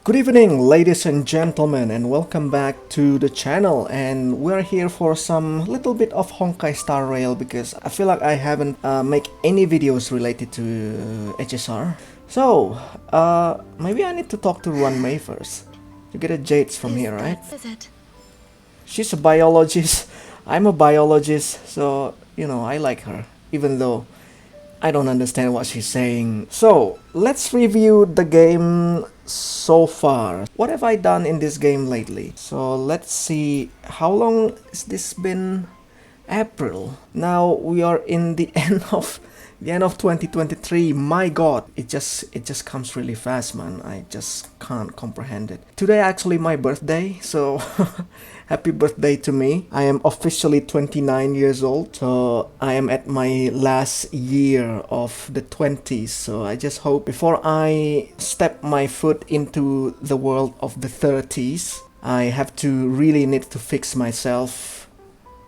Good evening, ladies and gentlemen, and welcome back to the channel. And we're here for some little bit of Honkai Star Rail because I feel like I haven't make any videos related to HSR. So maybe I need to talk to Runmay first. You get a Jades from here, right? Is it? She's a biologist. I'm a biologist, so you know I like her, even though I don't understand what she's saying. So let's review the game so far. What have I done in this game lately? So let's see, how long has this been? April. Now we are in the end of 2023. My god, it just comes really fast, man. I just can't comprehend it. Today actually my birthday, so happy birthday to me. I am officially 29 years old, so I am at my last year of the 20s. So I just hope before I step my foot into the world of the 30s, I have to really need to fix myself,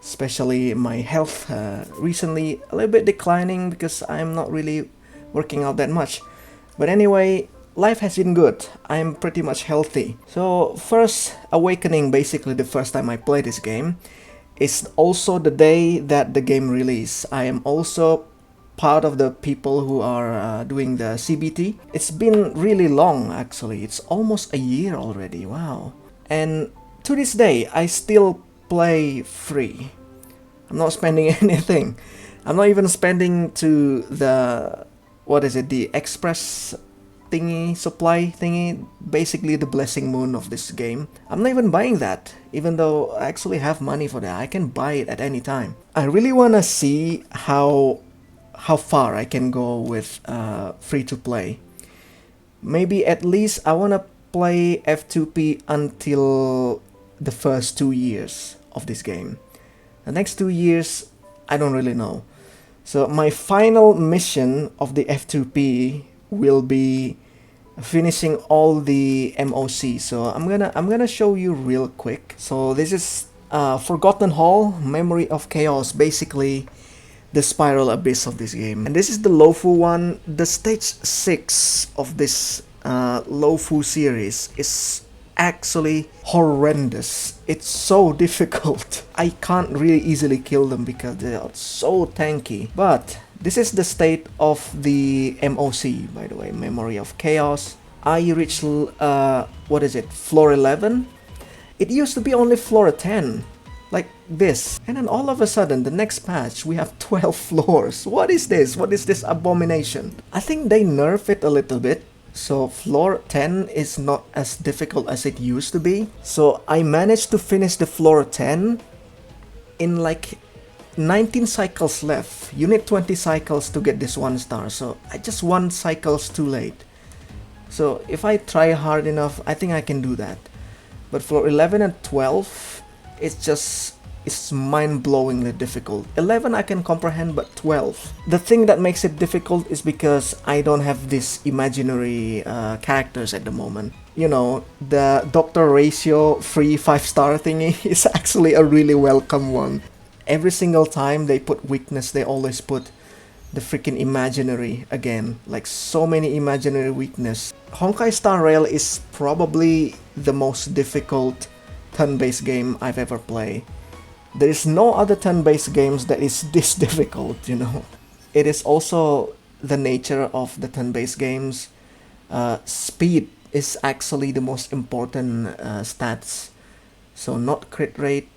especially my health. Recently a little bit declining because I'm not really working out that much. But anyway, life has been good. I'm pretty much healthy. So first awakening, basically the first time I played this game, is also the day that the game released. I am also part of the people who are doing the CBT. It's been really long actually. It's almost a year already. Wow. And to this day I still play free. I'm not spending anything. I'm not even spending to the, what is it, the express thingy, supply thingy, basically the blessing moon of this game. I'm not even buying that, even though I actually have money for that. I can buy it at any time. I really want to see how far I can go with free to play. Maybe at least I want to play F2P until the first 2 years of this game. The next 2 years, I don't really know. So my final mission of the F2P will be finishing all the MOC. So I'm gonna show you real quick. So this is Forgotten Hall, Memory of Chaos, basically the spiral abyss of this game. And this is the Lofu one. The stage 6 of this Lofu series is actually horrendous. It's so difficult. I can't really easily kill them because they are so tanky. But this is the state of the MOC, by the way, Memory of Chaos. I reached what is it, floor 11? It used to be only floor 10, like this, and then all of a sudden the next patch we have 12 floors. What is this? What is this abomination? I think they nerf it a little bit. So floor 10 is not as difficult as it used to be. So I managed to finish the floor 10 in like 19 cycles left. You need 20 cycles to get this 1 star. So I just 1 cycles too late. So if I try hard enough, I think I can do that. But floor 11 and 12, it's mind-blowingly difficult. 11 I can comprehend, but 12. The thing that makes it difficult is because I don't have these imaginary characters at the moment. You know, the Doctor Ratio free 5-star thingy is actually a really welcome one. Every single time they put weakness, they always put the freaking imaginary again. Like so many imaginary weakness. Honkai Star Rail is probably the most difficult turn-based game I've ever played. There is no other turn-based games that is this difficult, you know. It is also the nature of the turn-based games. Speed is actually the most important stats. So not crit rate,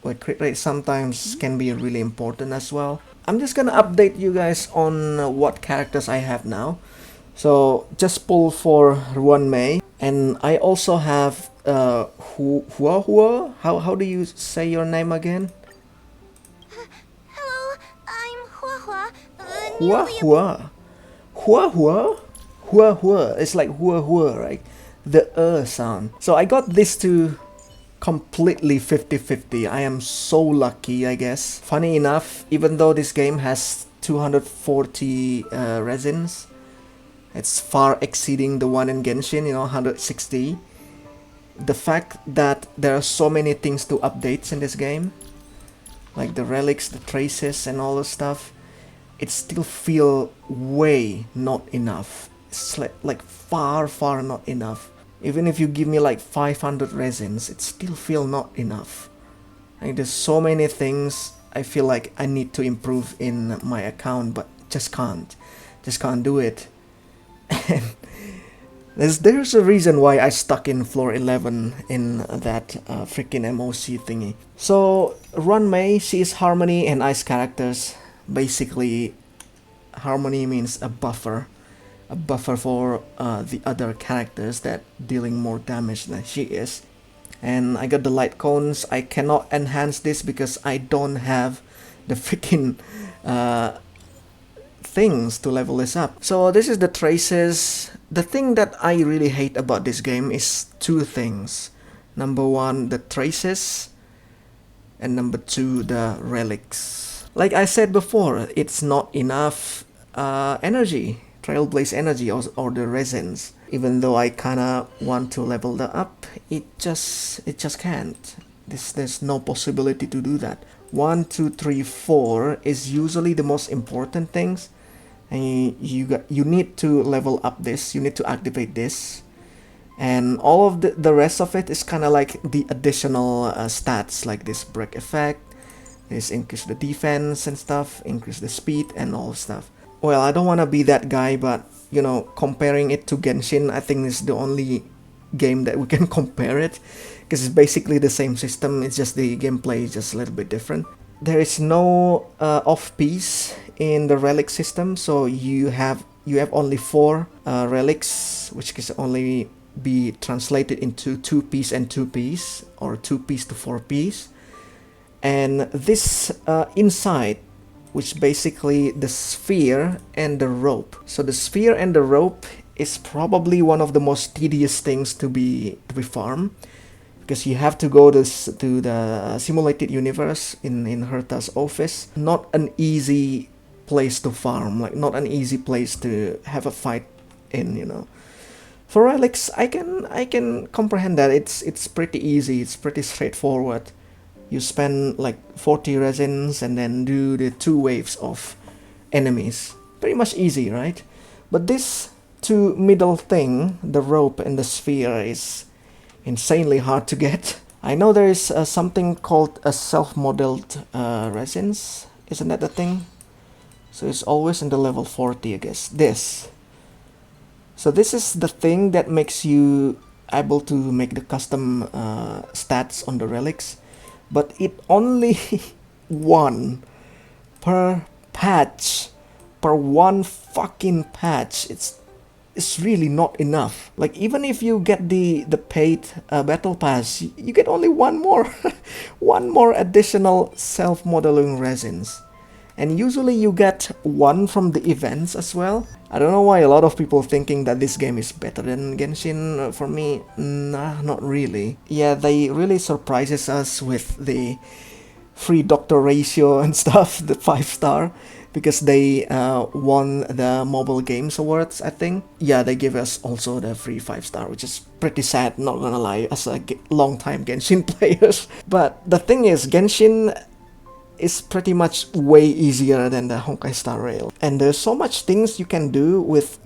but crit rate sometimes can be really important as well. I'm just gonna update you guys on what characters I have now. So just pull for Runmay, and I also have Hua. How do you say your name again? Hello, I'm Hua. Hua. It's like Hua, right? The sound. So I got these two completely 50-50. I am so lucky, I guess. Funny enough, even though this game has 240 resins, it's far exceeding the one in Genshin, you know, 160. The fact that there are so many things to update in this game, like the relics, the traces and all the stuff, it still feel way not enough. It's like far not enough. Even if you give me like 500 resins, it still feel not enough. Like there's so many things I feel like I need to improve in my account, but just can't do it. And there's a reason why I stuck in floor 11 in that freaking MOC thingy. So Runmay, she is Harmony and Ice characters. Basically, Harmony means a buffer for the other characters that dealing more damage than she is. And I got the light cones. I cannot enhance this because I don't have the freaking things to level this up. So this is the traces. The thing that I really hate about this game is two things. Number one, the traces, and number two, the relics. Like I said before, it's not enough energy, trailblaze energy, or the resins. Even though I kinda want to level that up, it just can't. There's no possibility to do that. 1, 2, 3, 4 is usually the most important things, and you need to level up this. You need to activate this, and all of the rest of it is kind of like the additional stats, like this break effect, this increase the defense and stuff, increase the speed and all stuff. Well, I don't want to be that guy, but you know, comparing it to Genshin, I think is the only game that we can compare it, because it's basically the same system. It's just the gameplay is just a little bit different. There is no off-piece in the relic system, so you have only 4 relics, which can only be translated into 2-piece and 2-piece, or 2-piece to 4-piece. And this inside, which basically the sphere and the rope. So the sphere and the rope is probably one of the most tedious things to be farmed, because you have to go to the simulated universe in Herta's office. Not an easy place to farm, like not an easy place to have a fight in, you know. For relics, I can comprehend that. It's pretty easy, it's pretty straightforward. You spend like 40 resins and then do the 2 waves of enemies. Pretty much easy, right? But this 2 middle thing, the rope and the sphere, is insanely hard to get. I know there is something called a self-modeled resins. Isn't that the thing? So it's always in the level 40, I guess. This. So this is the thing that makes you able to make the custom stats on the relics. But it only 1 per patch, per 1 fucking patch. It's really not enough. Like even if you get the paid battle pass, you get only 1 more, 1 more additional self-modeling resins. And usually you get 1 from the events as well. I don't know why a lot of people thinking that this game is better than Genshin. For me, nah, not really. Yeah, they really surprises us with the free doctor ratio and stuff, the 5-star, because they won the Mobile Games Awards, I think. Yeah, they give us also the free 5-star, which is pretty sad, not gonna lie, as a long-time Genshin players. But the thing is, Genshin is pretty much way easier than the Honkai Star Rail. And there's so much things you can do with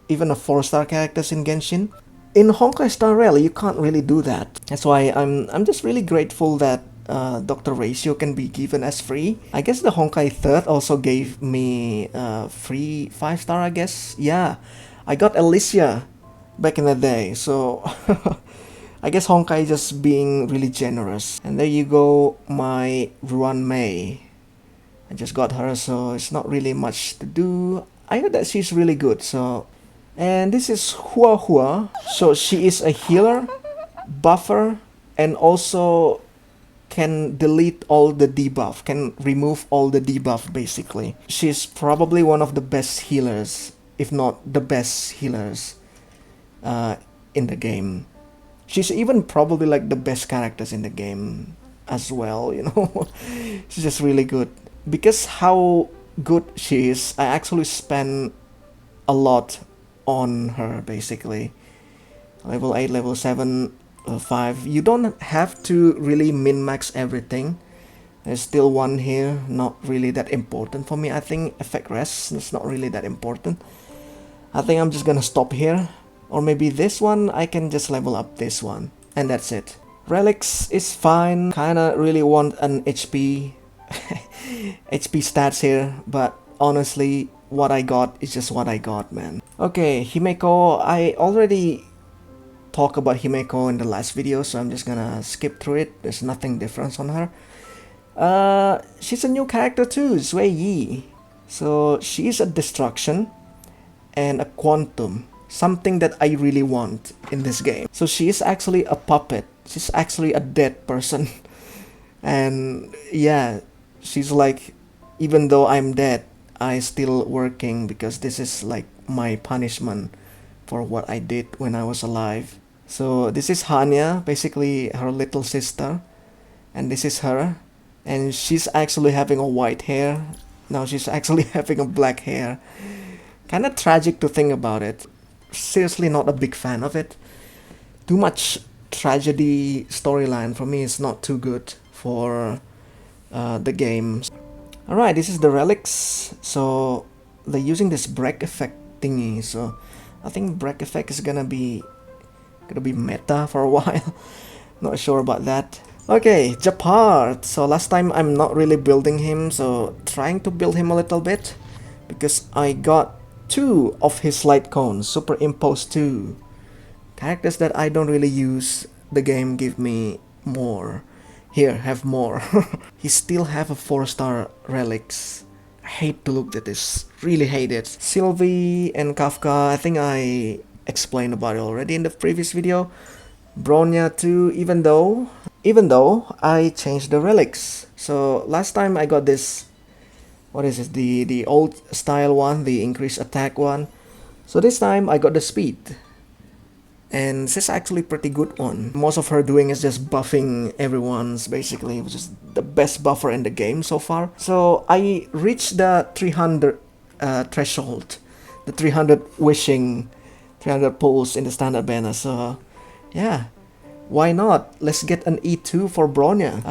even a 4-star characters in Genshin. In Honkai Star Rail, you can't really do that. That's why I'm just really grateful that Doctor Ratio can be given as free. I guess the Honkai 3rd also gave me free 5-star, I guess. Yeah, I got Alicia back in the day, so I guess Honkai just being really generous. And there you go, my Runmay. I just got her, so it's not really much to do. I heard that she's really good, so... And this is Hua Hua. So she is a healer, buffer, and also can delete all the debuff, can remove all the debuff basically. She's probably one of the best healers, if not the best healers in the game. She's even probably like the best characters in the game as well, you know. She's just really good. Because how good she is, I actually spend a lot on her basically. Level 8, level 7, 5. You don't have to really min-max everything. There's still one here, not really that important for me. I think effect rest is not really that important. I think I'm just gonna stop here. Or maybe this one, I can just level up this one. And that's it. Relics is fine. Kinda really want an HP HP stats here, but honestly, what I got is just what I got, man. Okay, Himeko, I already talked about Himeko in the last video, so I'm just gonna skip through it. There's nothing different on her. She's a new character too, Zui Yi. So she's a destruction and a quantum, something that I really want in this game. So she is actually a puppet. She's actually a dead person. And yeah, she's like, even though I'm dead, I still working because this is like my punishment for what I did when I was alive. So this is Hanya, basically her little sister, and this is her, and she's actually having a white hair. Now she's actually having a black hair. Kind of tragic to think about it. Seriously not a big fan of it. Too much tragedy storyline for me is not too good for the game. Alright, this is the relics. So they're using this break effect thingy. So I think break effect is gonna be meta for a while. Not sure about that. Okay, Japar. So last time I'm not really building him, so trying to build him a little bit because I got 2 of his light cones, superimposed 2. Characters that I don't really use, the game give me more. Here, have more. He still have a 4-star relics. I hate to look at this, really hate it. Sylvie and Kafka, I think I explained about it already in the previous video. Bronia too, even though I changed the relics. So last time I got this, what is it, the old style one, the increased attack one. So this time I got the speed, and this is actually pretty good one. Most of her doing is just buffing everyone's, basically, which is the best buffer in the game so far. So I reached the 300 threshold, the 300 wishing, 300 pulls in the standard banner. So yeah, why not? Let's get an E2 for Bronia.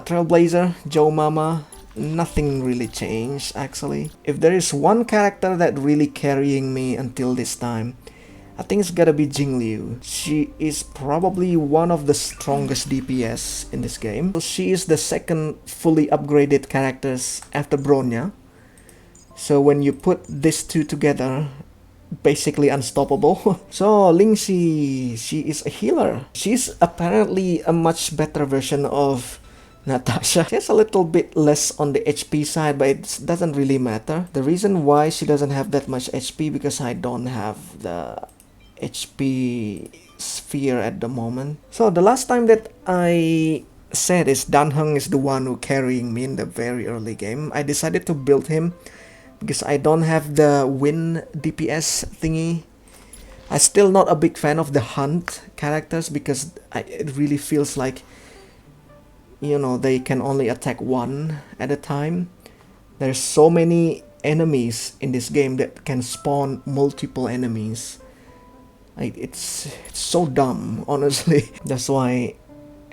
Trailblazer, Joe Mama, nothing really changed actually. If there is one character that really carrying me until this time, I think it's gotta be Jinglu. She is probably one of the strongest DPS in this game. She is the second fully upgraded characters after Bronia. So when you put these two together, basically unstoppable. So Lingqiu, she is a healer. She's apparently a much better version of Natasha. She has a little bit less on the HP side, but it doesn't really matter. The reason why she doesn't have that much HP because I don't have the HP sphere at the moment. So the last time that I said is Danhong is the one who carrying me in the very early game. I decided to build him because I don't have the win DPS thingy. I'm still not a big fan of the hunt characters because it really feels like, you know, they can only attack one at a time. There's so many enemies in this game that can spawn multiple enemies. It's so dumb, honestly. That's why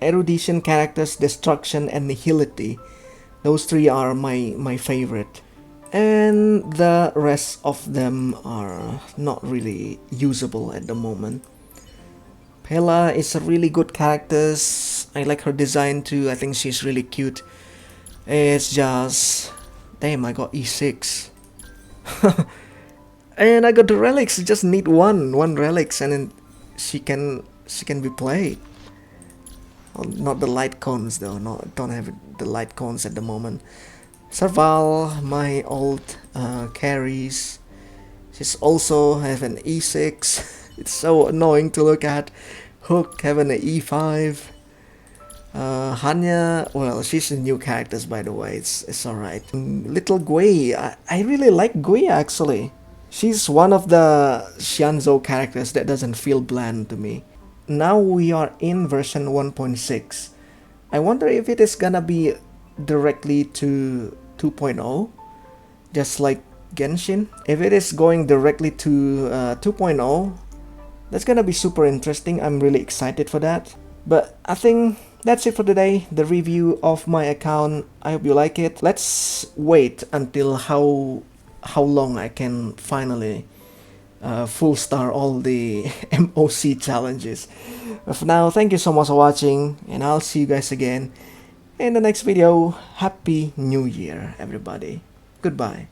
erudition characters, destruction, and nihility, those 3 are my favorite. And the rest of them are not really usable at the moment. Pella is a really good character. I like her design too. I think she's really cute. It's just, damn, I got E6. And I got the relics. Just need one relics, and then she can be played. Well, not the light cones though. No, don't have the light cones at the moment. Serval, my old carries. She's also have an E6. It's so annoying to look at. Hook having an E5. Hanya, well, she's a new characters by the way. It's alright. Little Gui, I really like Gui actually. She's one of the Xianzhou characters that doesn't feel bland to me. Now we are in version 1.6. I wonder if it is gonna be directly to 2.0, just like Genshin. If it is going directly to 2.0, that's gonna be super interesting. I'm really excited for that. But I think that's it for today, the review of my account. I hope you like it. Let's wait until how long I can finally full star all the MOC challenges. But for now, thank you so much for watching, and I'll see you guys again in the next video. Happy New Year, everybody. Goodbye.